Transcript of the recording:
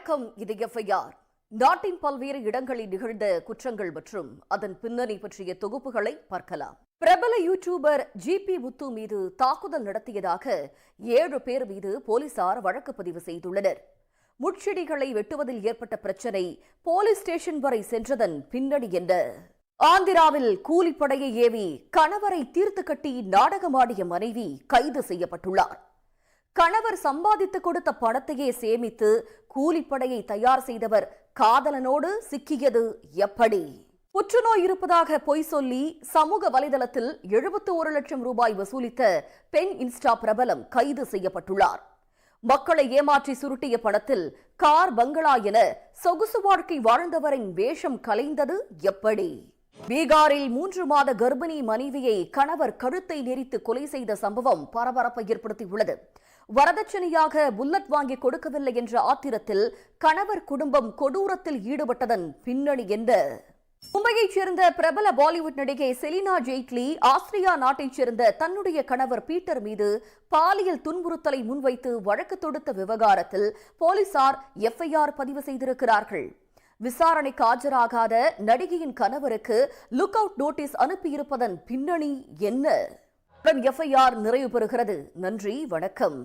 வணக்கம். இது எஃப்ஐஆர். நாட்டின் பல்வேறு இடங்களில் நிகழ்ந்த குற்றங்கள் மற்றும் அதன் பின்னணி பற்றிய தொகுப்புகளை பார்க்கலாம். பிரபல யூடியூபர் ஜிபி முத்து மீது தாக்குதல் நடத்தியதாக 7 பேர் மீது போலீசார் வழக்கு பதிவு செய்துள்ளனர். முட்செடிகளை வெட்டுவதில் ஏற்பட்ட பிரச்சினை போலீஸ் ஸ்டேஷன் வரை சென்றதன் பின்னணி என்ன? ஆந்திராவில் கூலிப்படையை ஏவி கணவரை தீர்த்து கட்டி நாடகமாடிய மனைவி கைது செய்யப்பட்டுள்ளார். கணவர் சம்பாதித்து கொடுத்த பணத்தையே சேமித்து கூலிப்படையை தயார் செய்தவர் காதலனோடு சிக்கியது எப்படி? புற்றுநோய் இருப்பதாக பொய் சொல்லி சமூக வலைதளத்தில் 71 லட்சம் ரூபாய் வசூலித்த பெண் இன்ஸ்டா பிரபலம் கைது செய்யப்பட்டுள்ளார். மக்களை ஏமாற்றி சுருட்டிய பணத்தில் கார், பங்களா என சொகுசு வாழ்க்கை வாழ்ந்தவரின் வேஷம் கலைந்தது எப்படி? பீகாரில் 3 மாத கர்ப்பிணி மனைவியை கணவர் கழுத்தை நெரித்து கொலை செய்த சம்பவம் பரபரப்பை ஏற்படுத்தியுள்ளது. வரதட்சணையாக புல்லட் வாங்கி கொடுக்கவில்லை என்ற ஆத்திரத்தில் கணவர் குடும்பம் கொடூரத்தில் ஈடுபட்டதன் பின்னணி என்ன? மும்பையைச் சேர்ந்த பிரபல பாலிவுட் நடிகை செலினா ஜெய்ட்லி ஆஸ்திரியா நாட்டைச் சேர்ந்த தன்னுடைய கணவர் பீட்டர் மீது பாலியல் துன்புறுத்தலை முன்வைத்து வழக்கு தொடுத்த விவகாரத்தில் போலீசார் எஃப்ஐஆர் பதிவு செய்திருக்கிறார்கள். விசாரணைக்கு ஆஜராகாத நடிகையின் கணவருக்கு லுக் அவுட் நோட்டீஸ் அனுப்பியிருப்பதன் பின்னணி என்ன? எஃப்ஐஆர் நிறைவு பெறுகிறது. நன்றி, வணக்கம்.